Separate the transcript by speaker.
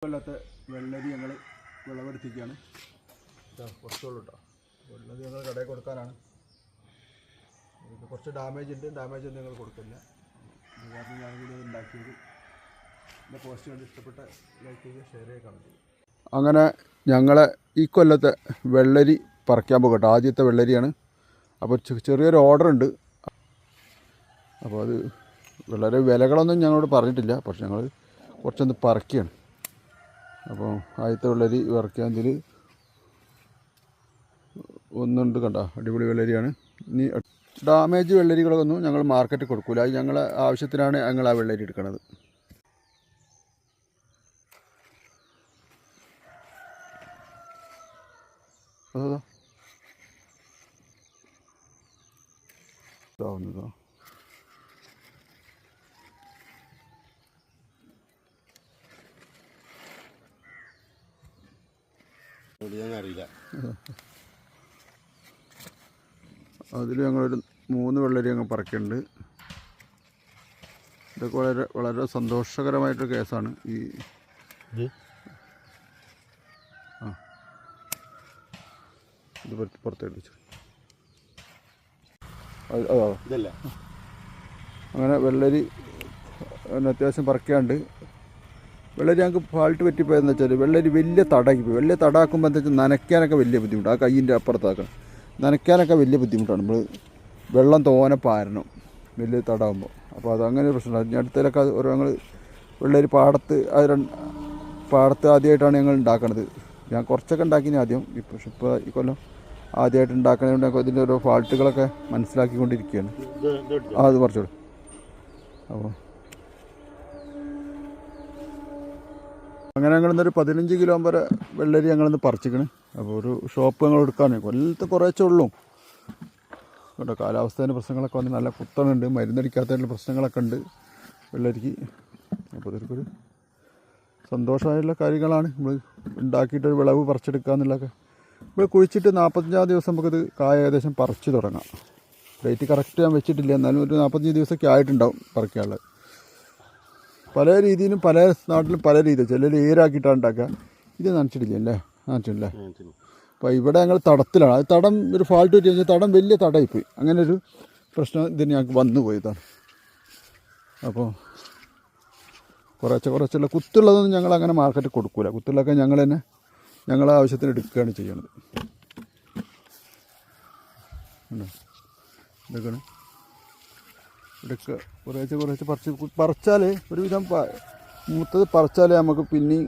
Speaker 1: കൊല്ലത്തെ വെള്ളരി ഞങ്ങൾ വിളവെടുത്തിരിക്കുകയാണ്. കുറച്ചുള്ളൂ കേട്ടോ. വെള്ളരി ഞങ്ങൾ കടയിൽ കൊടുക്കാനാണ്. ഇത് കുറച്ച് ഡാമേജ് ഉണ്ട്. ഡാമേജ് ഒന്നും ഞങ്ങൾ കൊടുക്കില്ല. അത് കാരണം ഞാൻ കൂടി ഉണ്ടാക്കിയത്. എൻ്റെ പോസ്റ്റ് കണ്ട് ഇഷ്ടപ്പെട്ട ലൈക്ക് ചെയ്യുക, ഷെയർ ചെയ്യുക, കമൻറ്റ് ചെയ്യുക. അങ്ങനെ ഞങ്ങളെ ഈ കൊല്ലത്തെ വെള്ളരി പറിക്കാൻ പോകട്ടെ. ആദ്യത്തെ വെള്ളരിയാണ്. അപ്പോൾ ചെറിയൊരു ഓർഡർ ഉണ്ട്. അപ്പോൾ അത് വളരെ വിലകളൊന്നും ഞങ്ങളോട് പറഞ്ഞിട്ടില്ല. പക്ഷെ ഞങ്ങൾ കുറച്ചൊന്ന് പറിക്കുകയാണ്. അപ്പോൾ ആദ്യത്തെ വെള്ളരി പറിക്കാൻ ഇതിൽ ഒന്നുണ്ട്. കണ്ട, അടിപൊളി വെള്ളരിയാണ്. ഇനി ഡാമേജ് വെള്ളരികളൊന്നും ഞങ്ങൾ മാർക്കറ്റിൽ കൊടുക്കില്ല. അത് ഞങ്ങളെ ആവശ്യത്തിനാണ് ഞങ്ങൾ ആ വെള്ളരി എടുക്കുന്നത്. ഇതാവുന്നതോ
Speaker 2: അറിയില്ല.
Speaker 1: അതിൽ ഞങ്ങളൊരു 3 വെള്ളരി അങ്ങ് പറിക്കുന്നുണ്ട്. ഇതൊക്കെ വളരെ വളരെ സന്തോഷകരമായിട്ടൊരു കേസാണ്. ഈ ഇത് പുറത്തേക്ക് വെച്ചു.
Speaker 2: ഇതല്ല,
Speaker 1: അങ്ങനെ വെള്ളരി അത്യാവശ്യം പറിക്കാണ്ട്. വെള്ളരി ഞങ്ങൾക്ക് ഫാൾട്ട് പറ്റിപ്പോയെന്ന് വെച്ചാൽ വെള്ളരി വലിയ തടാക്കി പോയി. വലിയ തടാക്കുമ്പോൾ എന്താ വെച്ചാൽ നനയ്ക്കാനൊക്കെ വലിയ ബുദ്ധിമുട്ടാണ്. ആ കയ്യിൻ്റെ അപ്പുറത്താക്കണം. നനയ്ക്കാനൊക്കെ വലിയ ബുദ്ധിമുട്ടാണ്. നമ്മൾ വെള്ളം തോനെ പാരണം വലിയ തടാകുമ്പോൾ. അപ്പോൾ അത് അങ്ങനെ ഒരു പ്രശ്നമാണ്. ഇനി അടുത്തതിലൊക്കെ ഓരോ ഞങ്ങൾ വെള്ളരി പാടത്ത് ആദ്യമായിട്ടാണ് ഞങ്ങൾ ഉണ്ടാക്കണത്. ഞാൻ കുറച്ചൊക്കെ ഉണ്ടാക്കിന് ആദ്യം. പക്ഷെ ഇപ്പോൾ ഈ കൊല്ലം ആദ്യമായിട്ട് ഉണ്ടാക്കണതുകൊണ്ട് അതിൻ്റെ ഓരോ ഫാൾട്ടുകളൊക്കെ മനസ്സിലാക്കിക്കൊണ്ടിരിക്കുകയാണ്. അത് കുറച്ചുകൂടെ. അപ്പോൾ അങ്ങനെ ഞങ്ങളിന്നൊരു 15 കിലോ വരെ വെള്ളരി ഞങ്ങളിന്ന് പറിച്ചിക്കണ്. അപ്പോൾ ഒരു ഷോപ്പ് ഞങ്ങൾ എടുക്കാൻ കൊല്ലത്ത് കുറേച്ചേ ഉള്ളൂ കേട്ടോ. കാലാവസ്ഥേൻ്റെ പ്രശ്നങ്ങളൊക്കെ വന്ന് നല്ല കുത്തണുണ്ട്. മരുന്നടിക്കാത്തതിൻ്റെ പ്രശ്നങ്ങളൊക്കെ ഉണ്ട് വെള്ളരിക്ക്. അപ്പോൾ ഇതൊരു സന്തോഷമായിട്ടുള്ള കാര്യങ്ങളാണ്. നമ്മൾ ഉണ്ടാക്കിയിട്ടൊരു വിളവ് പറിച്ചെടുക്കുക എന്നുള്ളതൊക്കെ. ഇപ്പോൾ കുഴിച്ചിട്ട് 45 ദിവസം നമുക്കിത് കായ ഏകദേശം പറിച്ച് തുടങ്ങാം. ഡേറ്റ് കറക്റ്റ് ഞാൻ വെച്ചിട്ടില്ല. എന്നാലും ഒരു 45 ദിവസമൊക്കെ ആയിട്ടുണ്ടാവും പറിക്കാനുള്ളത്. പല രീതിയിലും പല നാട്ടിലും പല രീതിയിൽ. ചിലർ ഏരാക്കിയിട്ടാണ് ഉണ്ടാക്കുക. ഇത് നനച്ചിട്ടില്ല അല്ലേ? നനച്ചിട്ടില്ലേ? അപ്പോൾ ഇവിടെ ഞങ്ങൾ തടത്തിലാണ്. അത് തടം ഒരു ഫാൾട്ട് പറ്റി കഴിഞ്ഞാൽ തടം വലിയ തടമായിപ്പോയി. അങ്ങനെ ഒരു പ്രശ്നം ഇതിന് ഞങ്ങൾക്ക് വന്നു പോയതാണ്. അപ്പോൾ കുറച്ചുള്ള കുത്തുള്ളതൊന്നും ഞങ്ങൾ അങ്ങനെ മാർക്കറ്റിൽ കൊടുക്കില്ല. കുത്തുള്ളതൊക്കെ ഞങ്ങൾ തന്നെ ഞങ്ങളെ ആവശ്യത്തിന് എടുക്കുകയാണ് ചെയ്യണത്. ഇതൊക്കെയാണ് ഇവിടെയൊക്കെ കുറേശ്ശെ പറിച്ചാൽ ഒരുവിധം മൂത്തത് പറിച്ചാലേ നമുക്ക് പിന്നെയും